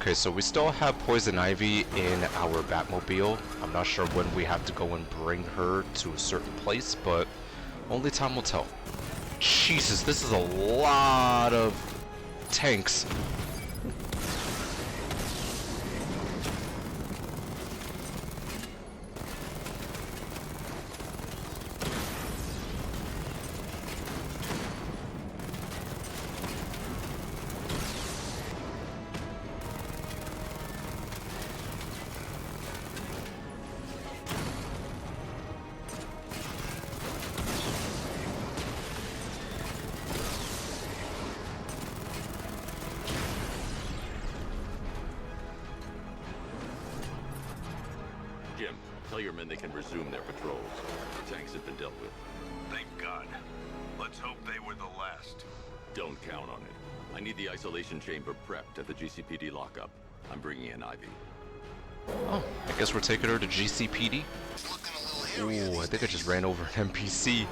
Okay, so we still have Poison Ivy in our Batmobile. I'm not sure when we have to go and bring her to a certain place, but only time will tell. Jesus, this is a lot of tanks. Jim, tell your men they can resume their patrols. The tanks have been dealt with. Thank God. Let's hope they were the last. Don't count on it. I need the isolation chamber prepped at the GCPD lockup. I'm bringing in Ivy. Oh, I guess we're taking her to GCPD. Ooh, I think I just ran over an NPC.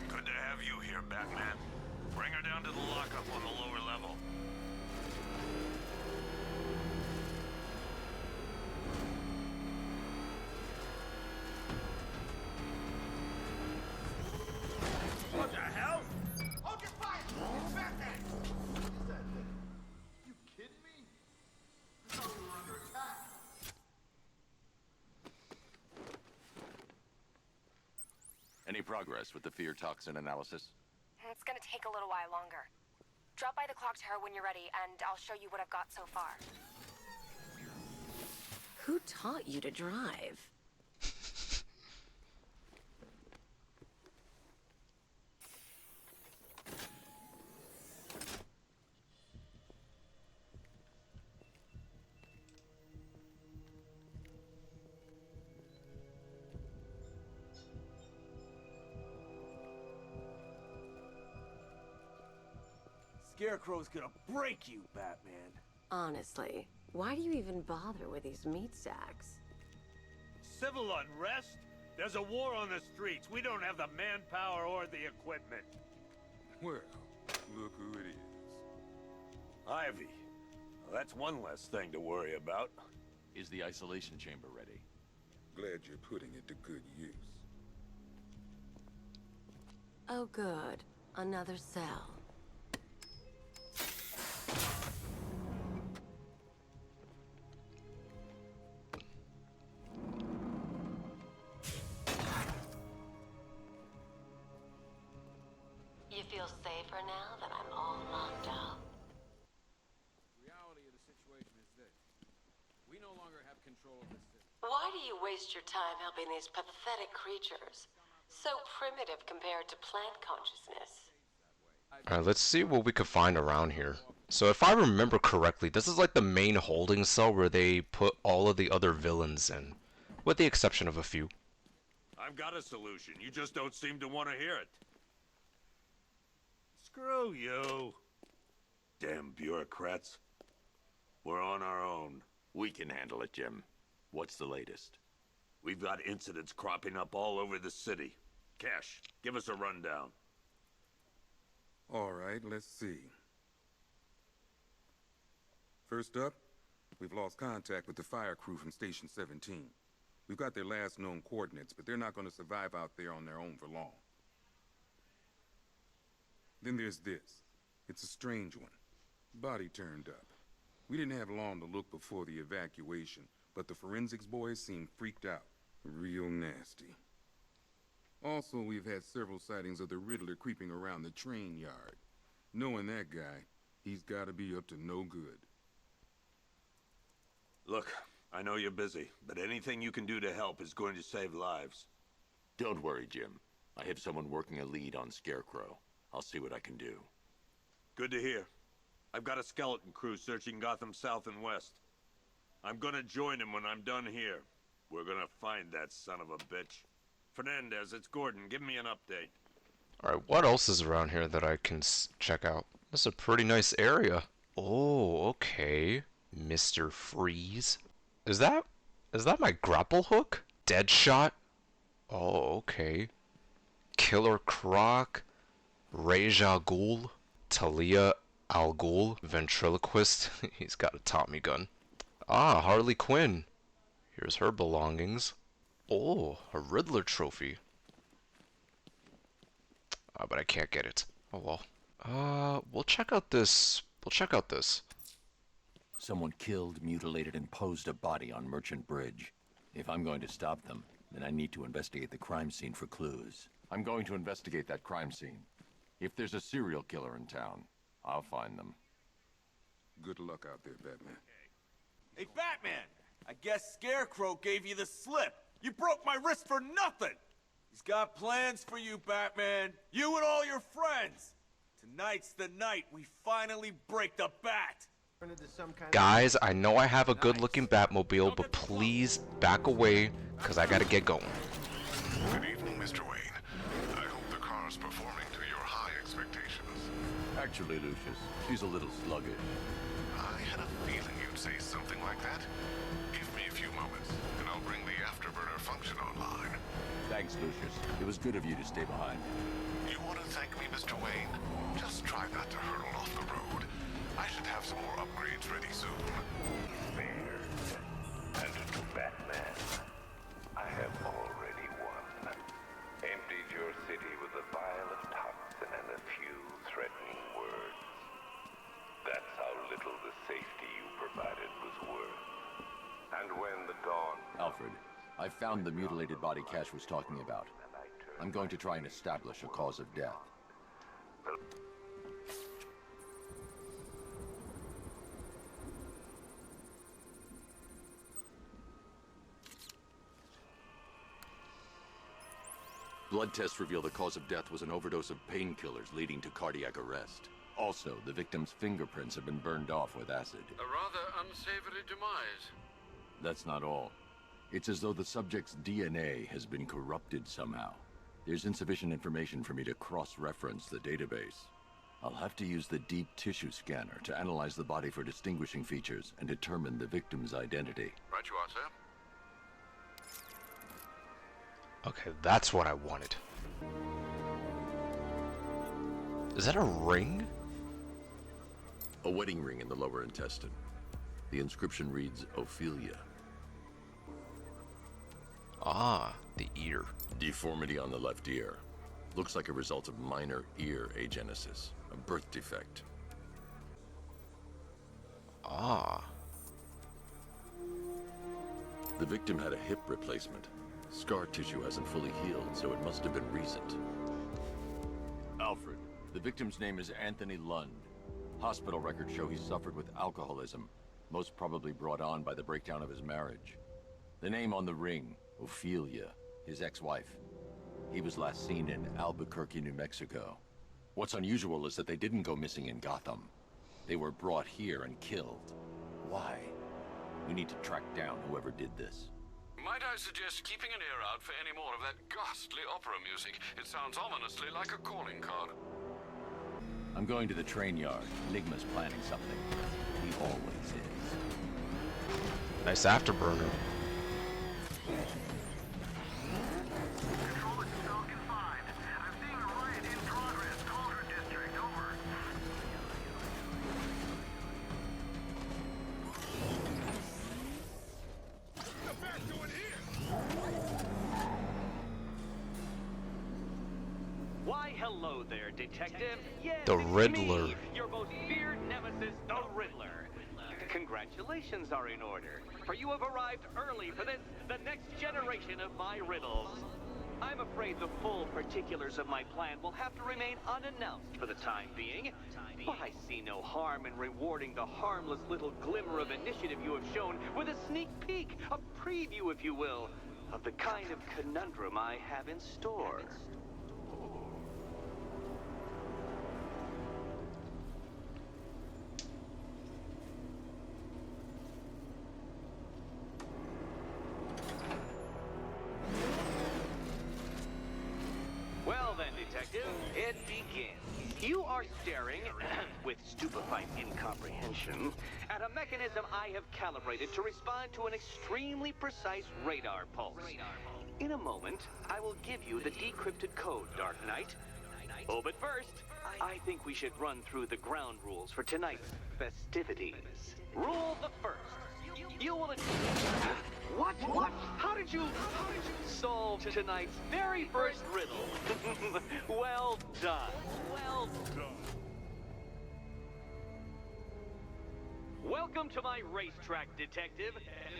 Good to have you here, Batman. Bring her down to the lockup on the lower level. What the hell? Hold your fire! It's Batman! What is that thing? You kidding me? I thought we were under attack. Any progress with the fear toxin analysis? It's gonna take a little while longer. Drop by the clock tower when you're ready, and I'll show you what I've got so far. Who taught you to drive? Scarecrow's gonna break you, Batman. Honestly, why do you even bother with these meat sacks? Civil unrest? There's a war on the streets. We don't have the manpower or the equipment. Well, look who it is. Ivy. Well, that's one less thing to worry about. Is the isolation chamber ready? Glad you're putting it to good use. Oh good, another cell. You feel safer now that I'm all locked up? The reality of the situation is this. We no longer have control of this system. Why do you waste your time helping these pathetic creatures? So primitive compared to plant consciousness. Alright, let's see what we could find around here. So if I remember correctly, this is like the main holding cell where they put all of the other villains in. With the exception of a few. I've got a solution. You just don't seem to want to hear it. Screw you. Damn bureaucrats. We're on our own. We can handle it, Jim. What's the latest? We've got incidents cropping up all over the city. Cash, give us a rundown. All right, let's see. First up, we've lost contact with the fire crew from Station 17. We've got their last known coordinates, but they're not going to survive out there on their own for long. Then there's this. It's a strange one. Body turned up. We didn't have long to look before the evacuation, but the forensics boys seemed freaked out. Real nasty. Also, we've had several sightings of the Riddler creeping around the train yard. Knowing that guy, he's got to be up to no good. Look, I know you're busy, but anything you can do to help is going to save lives. Don't worry, Jim. I have someone working a lead on Scarecrow. I'll see what I can do. Good to hear. I've got a skeleton crew searching Gotham South and West. I'm gonna join him when I'm done here. We're gonna find that son of a bitch. Fernandez, it's Gordon. Give me an update. Alright, what else is around here that I can check out? This is a pretty nice area. Oh, okay. Mr. Freeze. Is that my grapple hook? Deadshot? Oh, okay. Killer Croc, Raja Ghul, Talia Al Ghul, ventriloquist. He's got a Tommy gun. Ah, Harley Quinn. Here's her belongings. Oh, a Riddler trophy. But I can't get it. Oh well. We'll check out this. Someone killed, mutilated, and posed a body on Merchant Bridge. If I'm going to stop them, then I need to investigate the crime scene for clues. I'm going to investigate that crime scene. If there's a serial killer in town, I'll find them. Good luck out there, Batman. Hey, Batman! I guess Scarecrow gave you the slip. You broke my wrist for nothing! He's got plans for you, Batman. You and all your friends. Tonight's the night we finally break the bat. Guys, I know I have a good-looking Batmobile, but please back away, because I gotta get going. Good evening, Mr. Wayne. I hope the car's performing to your high expectations. Actually, Lucius, she's a little sluggish. I had a feeling you'd say something like that. Give me a few moments, and I'll bring the afterburner function online. Thanks, Lucius. It was good of you to stay behind. You want to thank me, Mr. Wayne? Just try not to hurtle off the road. I should have some more upgrades ready soon. Mayor, and to Batman, I have already won. Emptied your city with a vial of toxin and a few threatening words. That's how little the safety you provided was worth. And when the dawn... Alfred, I found the mutilated body Cash was talking about. I'm going to try and establish a cause of death. Blood tests reveal the cause of death was an overdose of painkillers leading to cardiac arrest. Also, the victim's fingerprints have been burned off with acid. A rather unsavory demise. That's not all. It's as though the subject's DNA has been corrupted somehow. There's insufficient information for me to cross-reference the database. I'll have to use the deep tissue scanner to analyze the body for distinguishing features and determine the victim's identity. Right you are, sir. Okay, that's what I wanted. Is that a ring? A wedding ring in the lower intestine. The inscription reads, Ophelia. Ah, the ear. Deformity on the left ear. Looks like a result of minor ear agenesis, a birth defect. Ah. The victim had a hip replacement. Scar tissue hasn't fully healed, so it must have been recent. Alfred, the victim's name is Anthony Lund. Hospital records show he suffered with alcoholism, most probably brought on by the breakdown of his marriage. The name on the ring, Ophelia, his ex-wife. He was last seen in Albuquerque, New Mexico. What's unusual is that they didn't go missing in Gotham. They were brought here and killed. Why? We need to track down whoever did this. Might I suggest keeping an ear out for any more of that ghastly opera music? It sounds ominously like a calling card. I'm going to the train yard. Enigma's planning something. He always is. Nice afterburner. Control, this is Falcon 5. I'm seeing a riot in progress. Cauldron District, over. Why, hello there, Detective. Yes, The it's Riddler. me, your most feared nemesis, the Riddler. Congratulations are in order, for you have arrived early for this, the next generation of my riddles. I'm afraid the full particulars of my plan will have to remain unannounced for the time being, but I see no harm in rewarding the harmless little glimmer of initiative you have shown with a sneak peek, a preview, if you will, of the kind of conundrum I have in store. Well then, Detective, it begins. You are staring, with stupefied incomprehension, at a mechanism I have calibrated to respond to an extremely precise radar pulse. In a moment, I will give you the decrypted code, Dark Knight. Oh, but first, I think we should run through the ground rules for tonight's festivities. Rule the first. You will... What? How did you solve tonight's very first riddle? Well done. Well done. Welcome to my racetrack, detective.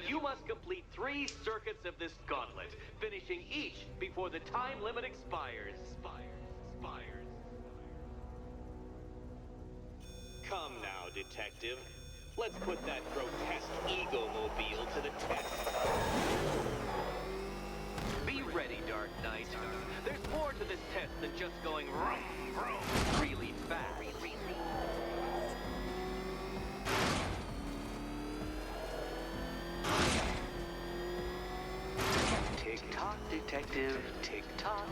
You must complete 3 circuits of this gauntlet, finishing each before the time limit expires. Come now, detective. Let's put that grotesque ego-mobile to the test. Be ready, Dark Knight. There's more to this test than just going vroom, vroom, really fast. Tick-tock, detective. Tick-tock.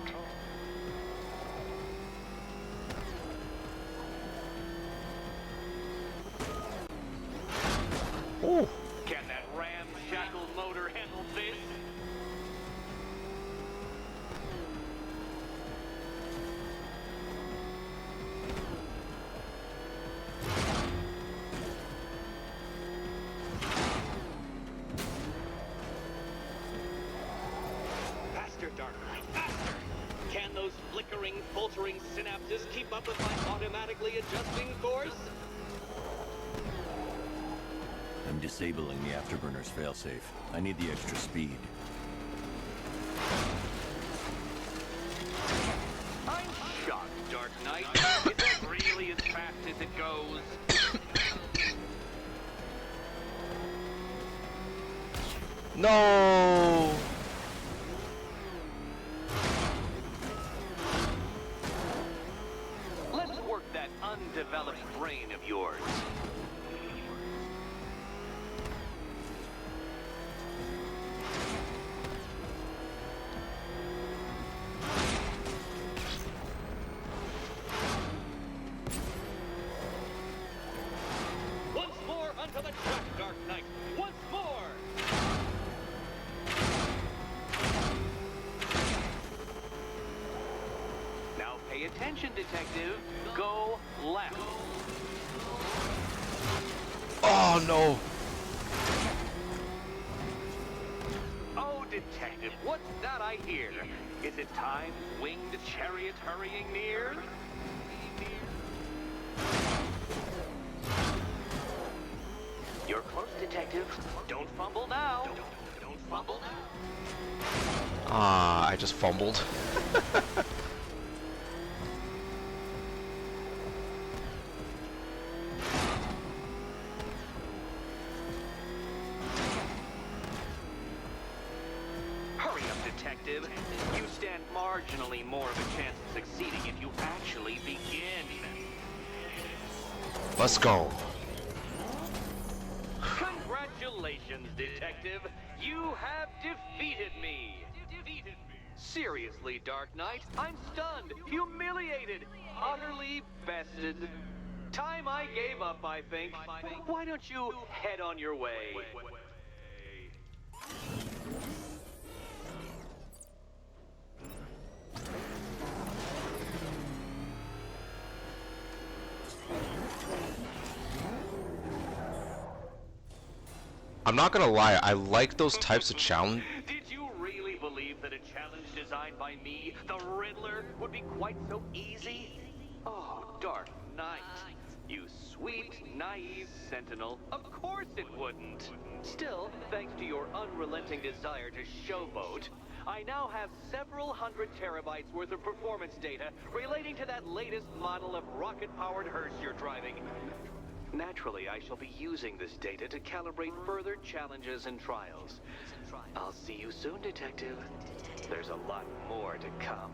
Ooh. Can that ramshackle motor handle this? Faster, Dark Knight, faster! Can those flickering, faltering synapses keep up with my automatically adjusting course? I'm disabling the afterburner's failsafe. I need the extra speed. I'm shocked, Dark Knight. Is that really as fast as it goes? No! Let's work that undeveloped brain of yours. Once more onto the track, Dark Knight. Once more! Now pay attention, detective. Go left. Oh no! Oh, detective, what's that I hear? Is it time's winged chariot hurrying near? You're close, detective. Don't fumble now. Don't fumble now. Ah, I just fumbled. Hurry up, detective. You stand marginally more of a chance of succeeding if you actually begin. Let's go. Congratulations, detective. You have defeated me. Seriously, Dark Knight, I'm stunned, humiliated, utterly bested. Time I gave up, I think. Why don't you head on your way? I'm not gonna lie, I like those types of challenge. Did you really believe that a challenge designed by me, the Riddler, would be quite so easy? Oh, Dark Knight. You sweet, naive sentinel. Of course it wouldn't. Still, thanks to your unrelenting desire to showboat, I now have several hundred terabytes worth of performance data relating to that latest model of rocket-powered hearse you're driving. Naturally, I shall be using this data to calibrate further challenges and trials. I'll see you soon, detective. There's a lot more to come.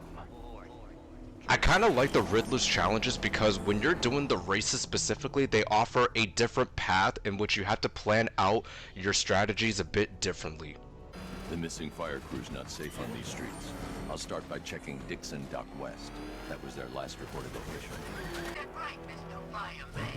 I kind of like the Riddler's challenges because when you're doing the races specifically, they offer a different path in which you have to plan out your strategies a bit differently. The missing fire crew's not safe on these streets. I'll start by checking Dixon Dock West. That was their last reported location. Get right, Mr. Fireman.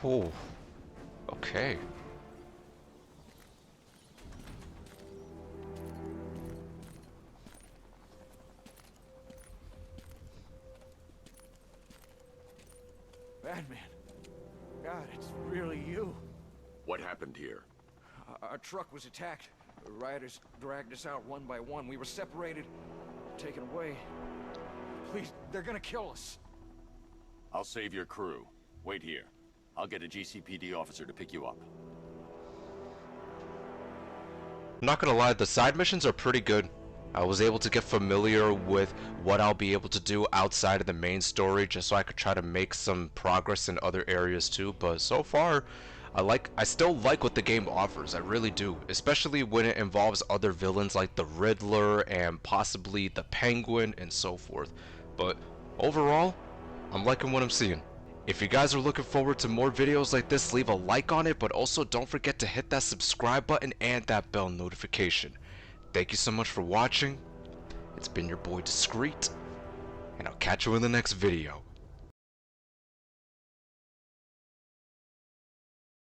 Oh, okay. Batman. God, it's really you. What happened here? Our truck was attacked. The rioters dragged us out one by one. We were separated, taken away. Please, they're gonna kill us. I'll save your crew. Wait here. I'll get a GCPD officer to pick you up. I'm not gonna lie, the side missions are pretty good. I was able to get familiar with what I'll be able to do outside of the main story just so I could try to make some progress in other areas too, but so far I still like what the game offers. I really do, especially when it involves other villains like the Riddler and possibly the Penguin and so forth. But overall, I'm liking what I'm seeing. If you guys are looking forward to more videos like this, leave a like on it, but also don't forget to hit that subscribe button and that bell notification. Thank you so much for watching. It's been your boy Discreet, and I'll catch you in the next video.